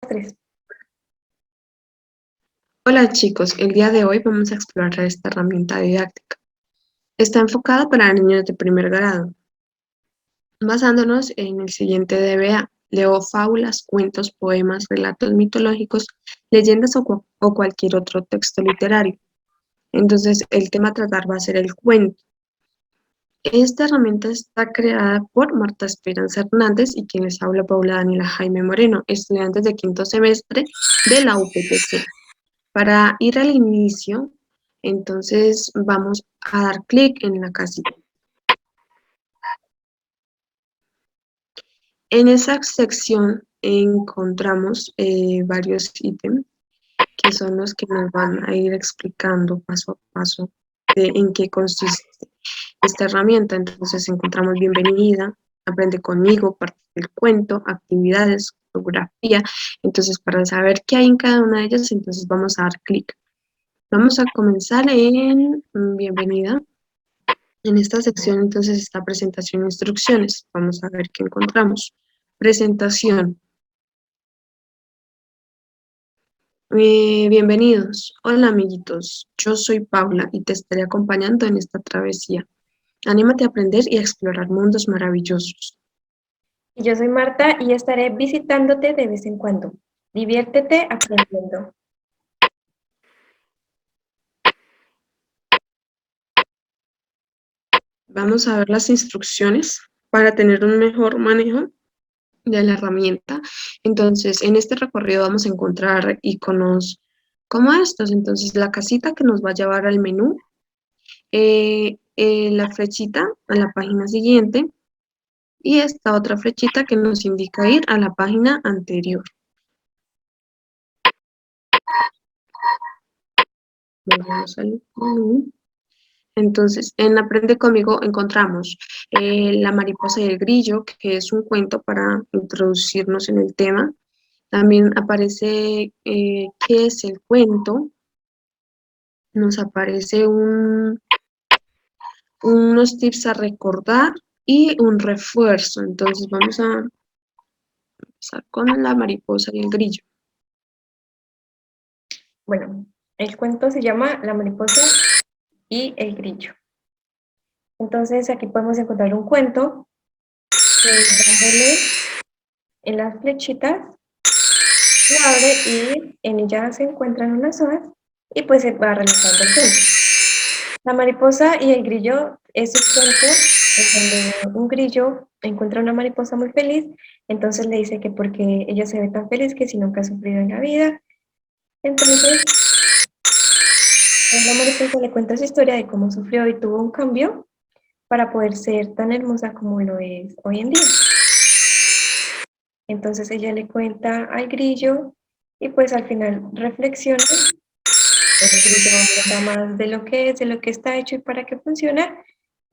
Tres. Hola chicos, el día de hoy vamos a explorar esta herramienta didáctica. Está enfocada para niños de primer grado, basándonos en el siguiente DBA. Leo fábulas, cuentos, poemas, relatos mitológicos, leyendas o cualquier otro texto literario. Entonces, el tema a tratar va a ser el cuento. Esta herramienta está creada por Marta Esperanza Hernández y quien les habla Paula Daniela Jaime Moreno, estudiantes de quinto semestre de la UPTC. Para ir al inicio, entonces vamos a dar clic en la casita. En esa sección encontramos varios ítems que son los que nos van a ir explicando paso a paso de en qué consiste esta herramienta. Entonces encontramos bienvenida, aprende conmigo, parte del cuento, actividades, fotografía. Entonces para saber qué hay en cada una de ellas, entonces vamos a dar clic. Vamos a comenzar en bienvenida. En esta sección entonces está presentación e instrucciones. Vamos a ver qué encontramos. Presentación. Bienvenidos. Hola amiguitos. Yo soy Paula y te estaré acompañando en esta travesía. Anímate a aprender y a explorar mundos maravillosos. Y yo soy Marta y estaré visitándote de vez en cuando. Diviértete aprendiendo. Vamos a ver las instrucciones para tener un mejor manejo de la herramienta. Entonces, en este recorrido vamos a encontrar iconos como estos. Entonces, la casita que nos va a llevar al menú, la flechita a la página siguiente y esta otra flechita que nos indica ir a la página anterior. Volvemos al menú. Entonces, en Aprende conmigo encontramos La mariposa y el grillo, que es un cuento para introducirnos en el tema. También aparece qué es el cuento. Nos aparece unos tips a recordar y un refuerzo. Entonces vamos a empezar con la mariposa y el grillo. Bueno, el cuento se llama La mariposa y el grillo. Entonces aquí podemos encontrar un cuento dándole en las flechitas, lo abre y en ella se encuentran unas hojas y pues se va relatando el cuento. La mariposa y el grillo es un cuento en donde un grillo encuentra una mariposa muy feliz, entonces le dice que porque ella se ve tan feliz que si nunca ha sufrido en la vida. Entonces la mariposa le cuenta su historia de cómo sufrió y tuvo un cambio para poder ser tan hermosa como lo es hoy en día. Entonces ella le cuenta al grillo y pues al final reflexiona. El grillo habla más de lo que es, de lo que está hecho y para qué funciona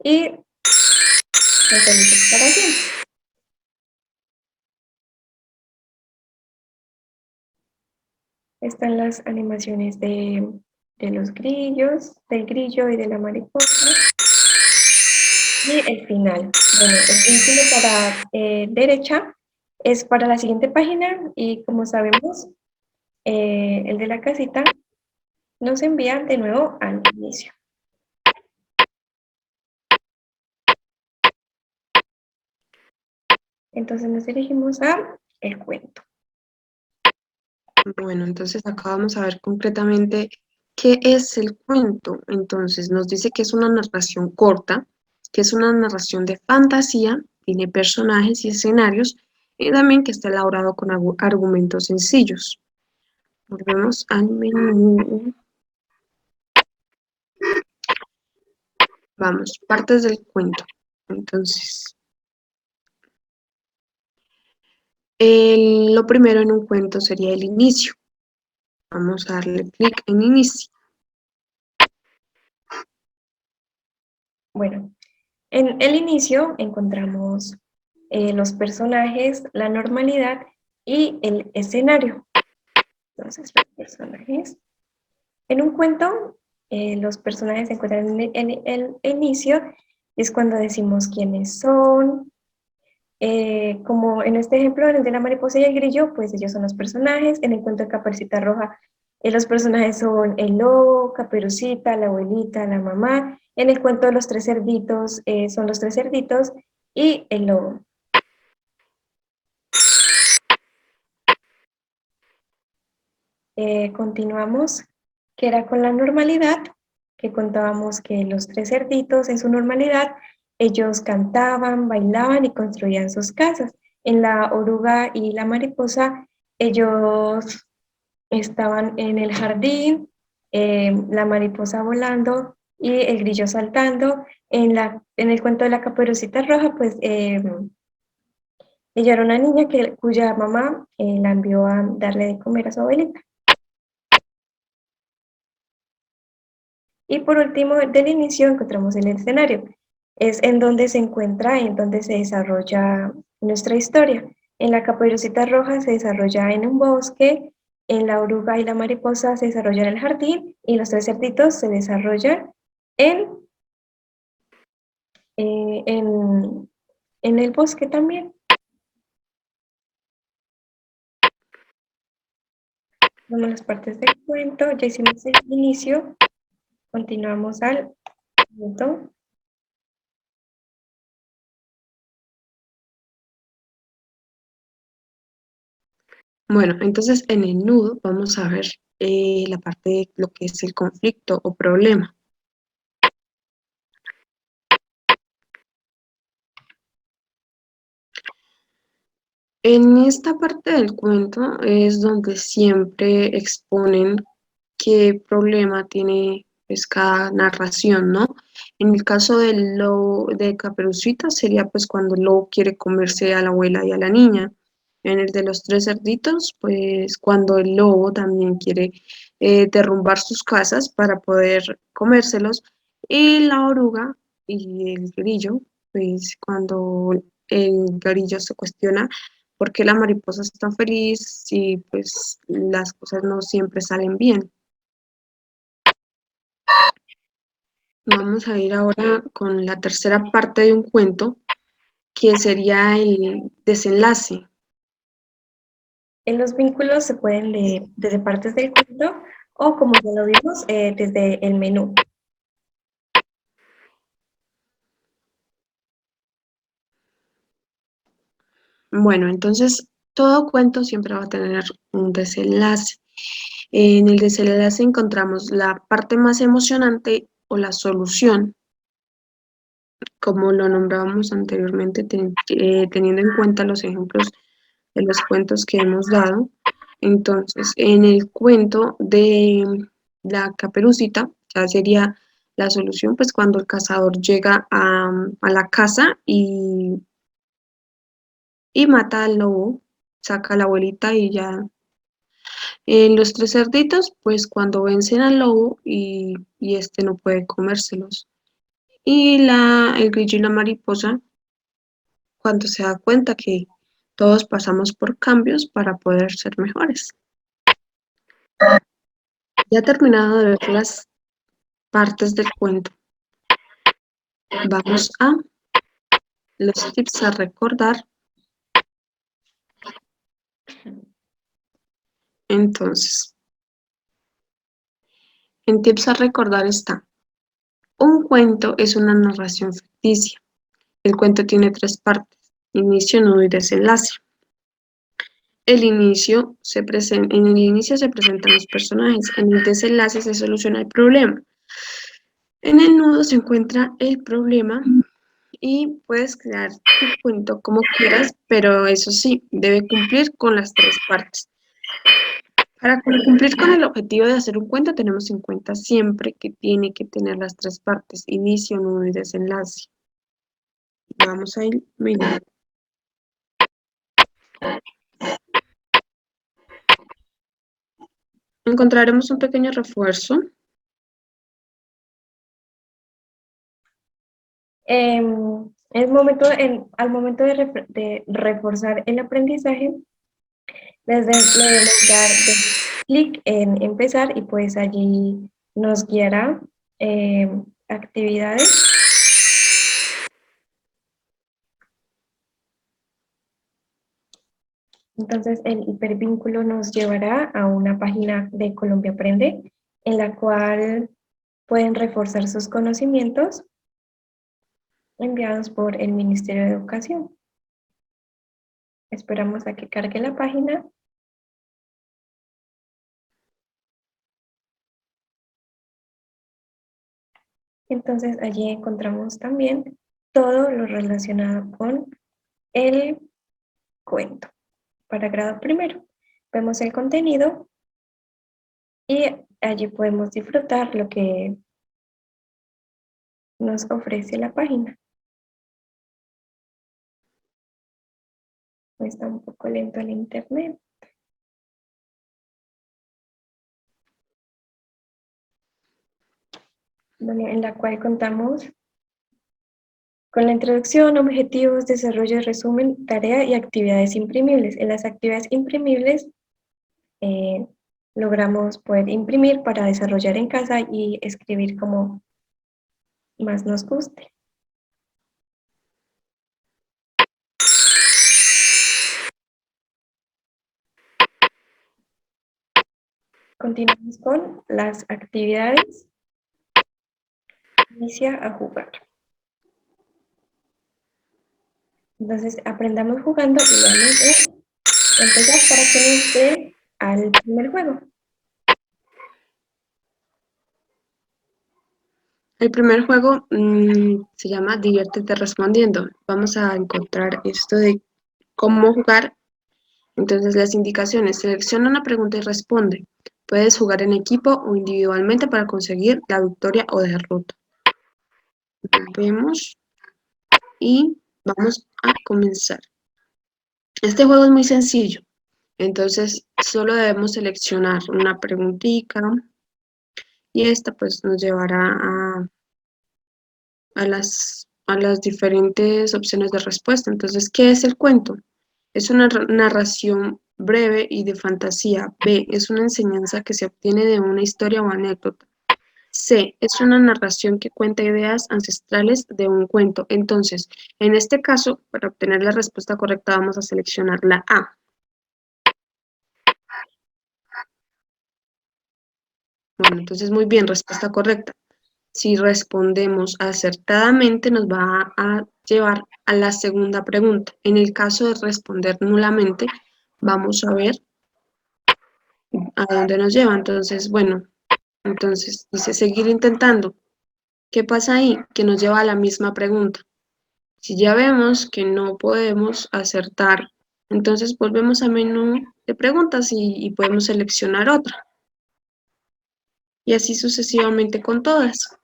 y son felices para siempre. Están las animaciones de los grillos, del grillo y de la mariposa. Y el final. Bueno, el vínculo para derecha es para la siguiente página y como sabemos, el de la casita nos envía de nuevo al inicio. Entonces nos dirigimos a el cuento. Bueno, entonces acá vamos a ver concretamente qué es el cuento. Entonces nos dice que es una narración corta, que es una narración de fantasía, tiene personajes y escenarios, y también que está elaborado con argumentos sencillos. Volvemos al menú. Vamos, partes del cuento. Entonces, lo primero en un cuento sería el inicio. Vamos a darle clic en inicio. Bueno, en el inicio encontramos los personajes, la normalidad y el escenario. Entonces, los personajes. En un cuento, los personajes se encuentran en el inicio, es cuando decimos quiénes son, Como en este ejemplo, en el de la mariposa y el grillo, pues ellos son los personajes. En el cuento de Caperucita Roja, los personajes son el lobo, Caperucita, la abuelita, la mamá. En el cuento de los tres cerditos, son los tres cerditos y el lobo. Continuamos, que era con la normalidad, que contábamos que los tres cerditos en su normalidad, ellos cantaban, bailaban y construían sus casas. En la oruga y la mariposa, ellos estaban en el jardín, la mariposa volando y el grillo saltando. En el cuento de la Caperucita Roja, pues ella era una niña cuya mamá la envió a darle de comer a su abuelita. Y por último, del inicio encontramos el escenario. Es en donde se encuentra, en donde se desarrolla nuestra historia. En la Caperucita Roja se desarrolla en un bosque, en la oruga y la mariposa se desarrolla en el jardín y los tres cerditos se desarrollan en, eh, en, en el bosque también. Vamos a las partes del cuento, ya hicimos el inicio, continuamos al punto. Bueno, entonces en el nudo vamos a ver la parte de lo que es el conflicto o problema. En esta parte del cuento es donde siempre exponen qué problema tiene pues cada narración, ¿no? En el caso del lobo de Caperucita sería pues cuando el lobo quiere comerse a la abuela y a la niña. En el de los tres cerditos, pues cuando el lobo también quiere derrumbar sus casas para poder comérselos. Y la oruga y el grillo, pues cuando el grillo se cuestiona por qué la mariposa está feliz y pues las cosas no siempre salen bien. Vamos a ir ahora con la tercera parte de un cuento, que sería el desenlace. Los vínculos se pueden leer desde partes del cuento o, como ya lo vimos, desde el menú. Bueno, entonces todo cuento siempre va a tener un desenlace. En el desenlace encontramos la parte más emocionante o la solución, como lo nombrábamos anteriormente, teniendo en cuenta los ejemplos de los cuentos que hemos dado. Entonces, en el cuento de la Caperucita, ya sería la solución, pues cuando el cazador llega a la casa y mata al lobo, saca a la abuelita y ya. En los tres cerditos, pues cuando vencen al lobo y este no puede comérselos. Y el grillo y la mariposa, cuando se da cuenta que todos pasamos por cambios para poder ser mejores. Ya terminado de ver las partes del cuento, vamos a los tips a recordar. Entonces, en tips a recordar está, un cuento es una narración ficticia. El cuento tiene tres partes, inicio, nudo y desenlace. En el inicio se presentan los personajes, en el desenlace se soluciona el problema. En el nudo se encuentra el problema y puedes crear tu cuento como quieras, pero eso sí, debe cumplir con las tres partes. Para cumplir con el objetivo de hacer un cuento, tenemos en cuenta siempre que tiene que tener las tres partes, inicio, nudo y desenlace. Vamos a ir mirando. Encontraremos un pequeño refuerzo. Al momento de reforzar el aprendizaje, le debemos dar clic en empezar y pues allí nos guiará actividades Entonces el hipervínculo nos llevará a una página de Colombia Aprende, en la cual pueden reforzar sus conocimientos enviados por el Ministerio de Educación. Esperamos a que cargue la página. Entonces allí encontramos también todo lo relacionado con el cuento para grado primero. Vemos el contenido y allí podemos disfrutar lo que nos ofrece la página. Está un poco lento el internet. Bueno, en la cual contamos con la introducción, objetivos, desarrollo, resumen, tarea y actividades imprimibles. En las actividades imprimibles logramos poder imprimir para desarrollar en casa y escribir como más nos guste. Continuamos con las actividades. Inicia a jugar. Entonces aprendamos jugando y vamos a empezar para que nos dé al primer juego. El primer juego se llama Diviértete respondiendo. Vamos a encontrar esto de cómo jugar. Entonces las indicaciones: selecciona una pregunta y responde. Puedes jugar en equipo o individualmente para conseguir la victoria o derrota. Vemos y vamos a comenzar. Este juego es muy sencillo. Entonces solo debemos seleccionar una preguntita y esta pues nos llevará a las diferentes opciones de respuesta. Entonces, ¿qué es el cuento? Es una narración breve y de fantasía. B, es una enseñanza que se obtiene de una historia o anécdota. C, es una narración que cuenta ideas ancestrales de un cuento. Entonces, en este caso, para obtener la respuesta correcta, vamos a seleccionar la A. Bueno, entonces muy bien, respuesta correcta. Si respondemos acertadamente, nos va a llevar a la segunda pregunta. En el caso de responder nulamente, vamos a ver a dónde nos lleva. Entonces, bueno, entonces dice seguir intentando. ¿Qué pasa ahí? Que nos lleva a la misma pregunta. Si ya vemos que no podemos acertar, entonces volvemos al menú de preguntas y podemos seleccionar otra. Y así sucesivamente con todas.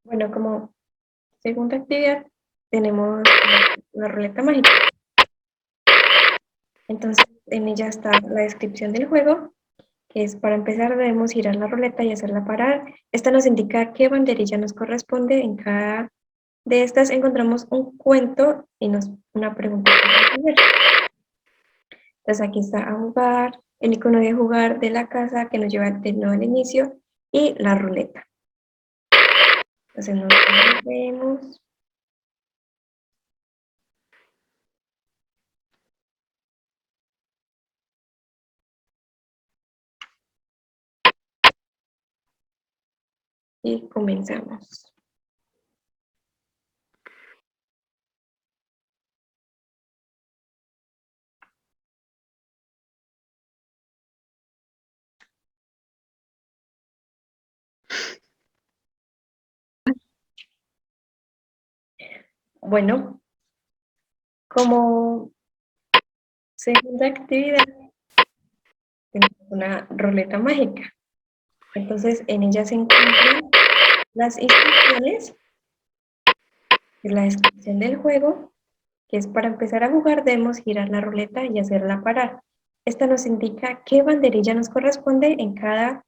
Bueno, como segunda actividad tenemos la ruleta mágica. Entonces en ella está la descripción del juego, que es: para empezar debemos girar la ruleta y hacerla parar. Esta nos indica qué banderilla nos corresponde. En cada de estas encontramos un cuento y una pregunta para responder. Entonces aquí está a jugar, el icono de jugar de la casa que nos lleva de nuevo al inicio y la ruleta. Entonces nos vemos. Y comenzamos. Bueno, como segunda actividad tenemos una ruleta mágica. Entonces en ella se encuentran las instrucciones, que es la descripción del juego, que es: para empezar a jugar debemos girar la ruleta y hacerla parar. Esta nos indica qué banderilla nos corresponde. En cada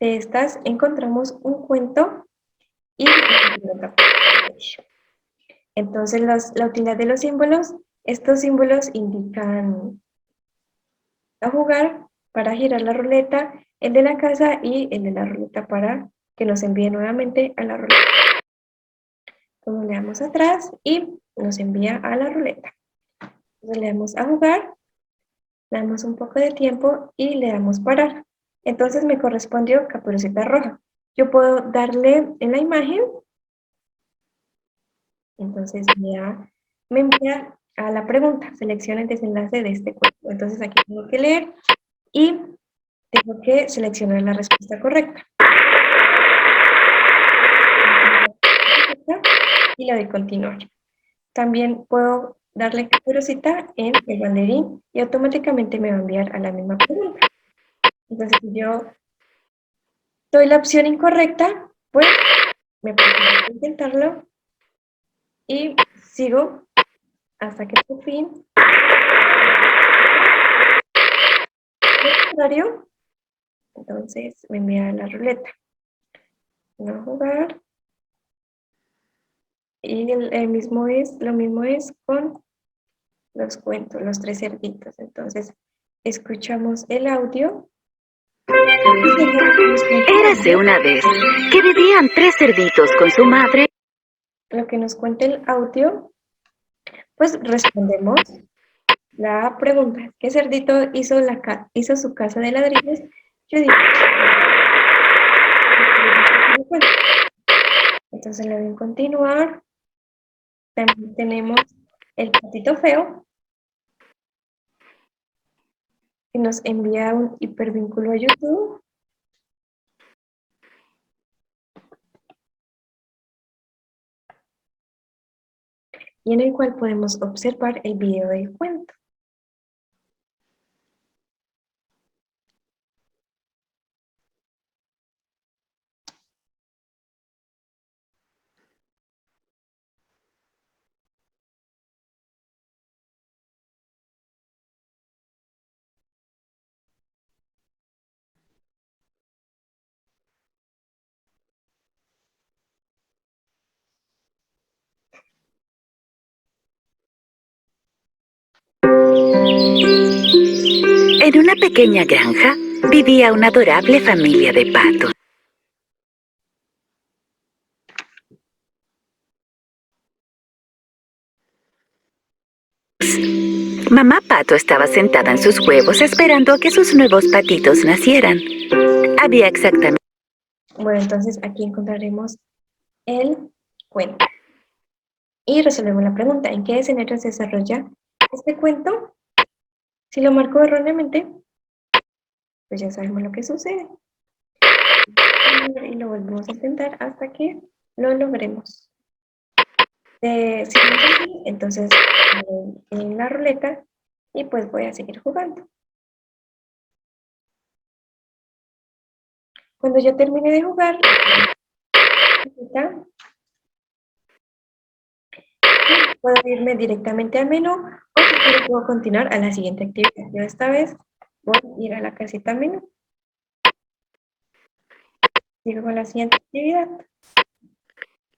de estas encontramos un cuento y una pregunta. Entonces la utilidad de los símbolos: estos símbolos indican a jugar para girar la ruleta, el de la casa y el de la ruleta para que nos envíe nuevamente a la ruleta. Entonces le damos atrás y nos envía a la ruleta. Entonces le damos a jugar, le damos un poco de tiempo y le damos parar. Entonces me correspondió Caperucita Roja. Yo puedo darle en la imagen, entonces me envía a la pregunta, selecciona el desenlace de este cuento. Entonces aquí tengo que leer y tengo que seleccionar la respuesta correcta. Y le doy continuar. También puedo darle Caperucita en el banderín y automáticamente me va a enviar a la misma pregunta. Entonces, si yo doy la opción incorrecta, pues me permite intentarlo y sigo hasta que por fin lo contrario, entonces me envía a la ruleta. No jugar. Y lo mismo es con los cuentos, los tres cerditos. Entonces, escuchamos el audio. Érase una vez que vivían tres cerditos con su madre. Lo que nos cuenta el audio, pues respondemos la pregunta. ¿Qué cerdito hizo su casa de ladrillos? Yo digo. Entonces le doy en continuar. También tenemos el patito feo, que nos envía un hipervínculo a YouTube. Y en el cual podemos observar el video del cuento. En una pequeña granja vivía una adorable familia de patos. Mamá Pato estaba sentada en sus huevos esperando a que sus nuevos patitos nacieran. Había exactamente... Bueno, entonces aquí encontraremos el cuento. Y resolvemos la pregunta, ¿en qué escenario se desarrolla este cuento? Si lo marco erróneamente, pues ya sabemos lo que sucede. Y lo volvemos a intentar hasta que lo logremos. Si no es así, entonces en la ruleta y pues voy a seguir jugando. Cuando yo termine de jugar, puedo irme directamente al menú o si quiero puedo continuar a la siguiente actividad. Yo esta vez voy a ir a la casita menú. Sigo con la siguiente actividad.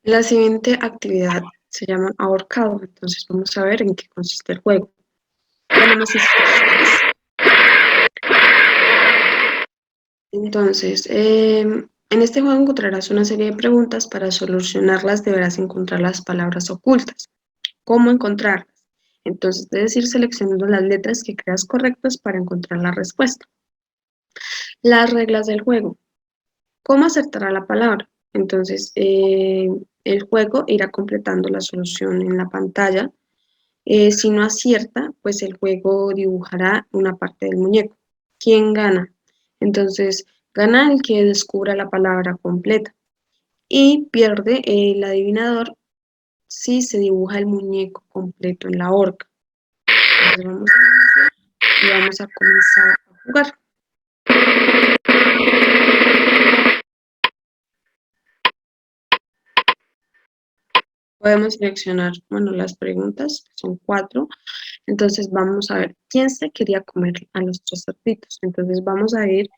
La siguiente actividad se llama ahorcado, entonces vamos a ver en qué consiste el juego. Tenemos instrucciones. Entonces, en este juego encontrarás una serie de preguntas. Para solucionarlas deberás encontrar las palabras ocultas. ¿Cómo encontrarlas? Entonces, debes ir seleccionando las letras que creas correctas para encontrar la respuesta. Las reglas del juego. ¿Cómo acertar a la palabra? Entonces, el juego irá completando la solución en la pantalla. Si no acierta, pues el juego dibujará una parte del muñeco. ¿Quién gana? Entonces, gana el que descubra la palabra completa. Y pierde el adivinador si se dibuja el muñeco completo en la horca. Entonces vamos a iniciar y vamos a comenzar a jugar. Podemos seleccionar, bueno, las preguntas, son 4. Entonces vamos a ver, ¿quién se quería comer a los tres cerditos? Entonces vamos a ir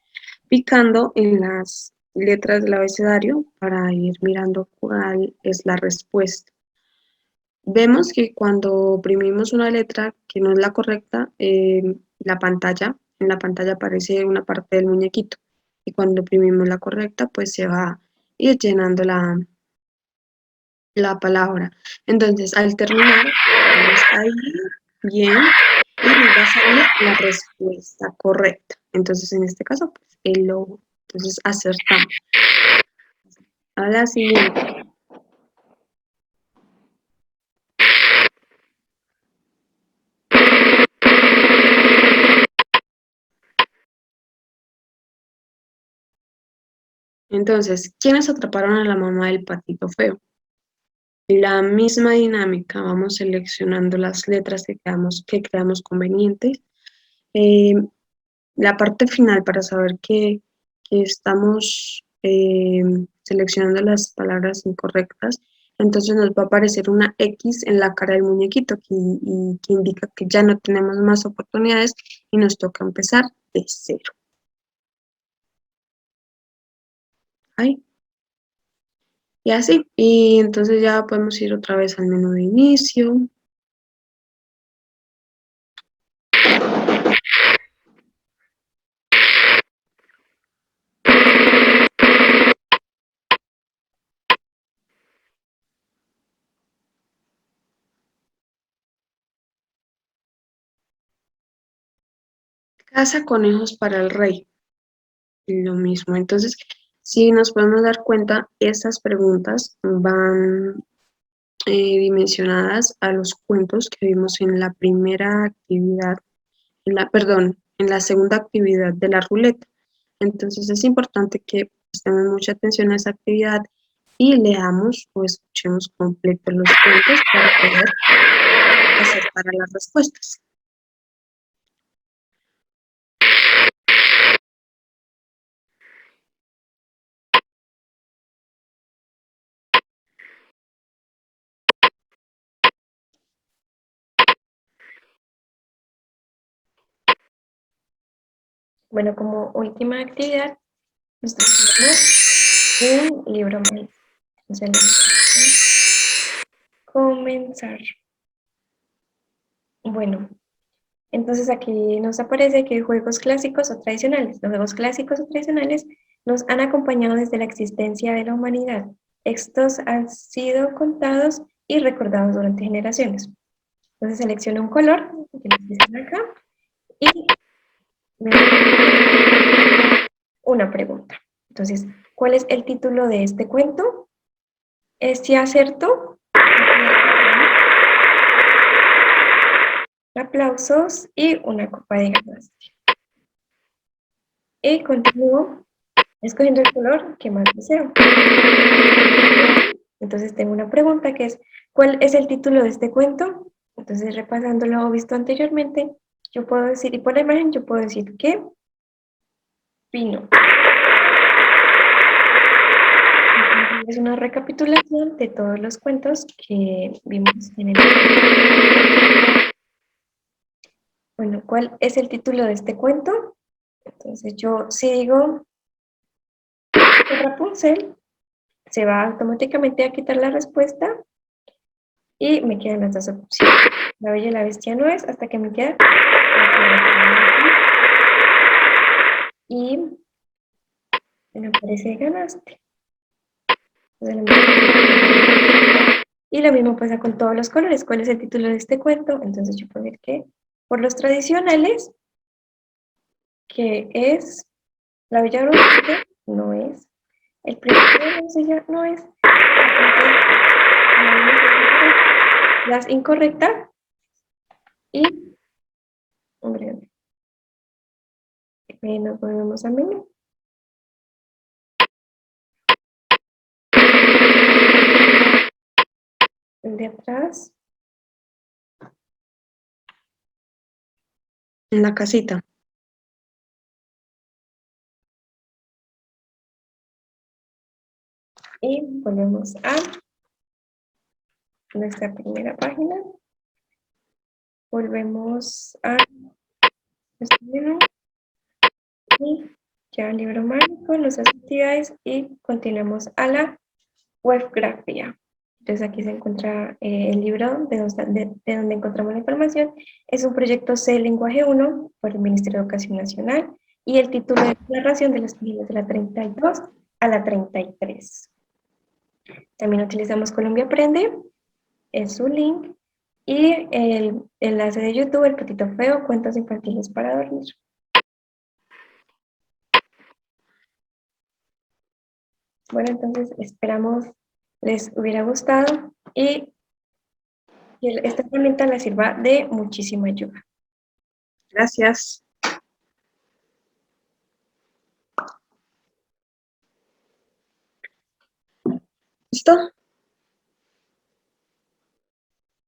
picando en las letras del abecedario para ir mirando cuál es la respuesta. Vemos que cuando oprimimos una letra que no es la correcta, la pantalla en la pantalla aparece una parte del muñequito y cuando oprimimos la correcta pues se va a ir llenando la palabra. Entonces al terminar vamos a ir bien y nos va a salir la respuesta correcta. Entonces en este caso pues el logo. Entonces acertamos. A la siguiente. Entonces, ¿quiénes atraparon a la mamá del patito feo? La misma dinámica, vamos seleccionando las letras que creamos convenientes. Eh, la parte final para saber que estamos seleccionando las palabras incorrectas, entonces nos va a aparecer una X en la cara del muñequito que indica que ya no tenemos más oportunidades y nos toca empezar de cero. Ahí. Y así, y entonces ya podemos ir otra vez al menú de inicio. Caza conejos para el rey. Lo mismo. Entonces, si nos podemos dar cuenta, estas preguntas van dimensionadas a los cuentos que vimos en la primera actividad, en la segunda actividad de la ruleta. Entonces es importante que prestemos mucha atención a esa actividad y leamos o escuchemos completos los cuentos para poder acertar a las respuestas. Bueno, como última actividad, nosotros tenemos un libro más. Entonces, comenzar. Bueno, entonces aquí nos aparece que juegos clásicos o tradicionales. Los juegos clásicos o tradicionales nos han acompañado desde la existencia de la humanidad. Estos han sido contados y recordados durante generaciones. Entonces selecciona un color, que nos dicen acá, y una pregunta. Entonces, ¿cuál es el título de este cuento? Si acertó, aplausos y una copa de ganancia. Y continúo escogiendo el color que más deseo. Entonces tengo una pregunta que es, ¿cuál es el título de este cuento? Entonces repasando lo visto anteriormente, yo puedo decir, y por la imagen yo puedo decir que Pino. Es una recapitulación de todos los cuentos que vimos en el... Bueno, ¿cuál es el título de este cuento? Entonces yo si digo Rapunzel, se va automáticamente a quitar la respuesta y me quedan las dos opciones. La Bella y la Bestia no es, hasta que me queda. Y me parece que ganaste. Y lo mismo pasa con todos los colores. ¿Cuál es el título de este cuento? Entonces yo puedo decir que por los tradicionales, que es La Bella Durmiente, no es. El Príncipe de la Doncella no es. Las incorrectas y hombre, nos volvemos a menú. El de atrás. En la casita. Y volvemos a nuestra primera página. Volvemos a nuestro menú. Y ya el libro mágico, nuestras actividades y continuamos a la webgrafía. Entonces aquí se encuentra el libro de donde encontramos la información. Es un proyecto C Lenguaje 1 por el Ministerio de Educación Nacional y el título de narración de las páginas de la 32 a la 33. También utilizamos Colombia Aprende, es su link, y el enlace de YouTube, El Patito Feo, cuentos infantiles para dormir. Bueno, entonces esperamos les hubiera gustado y esta herramienta les sirva de muchísima ayuda. Gracias. ¿Listo?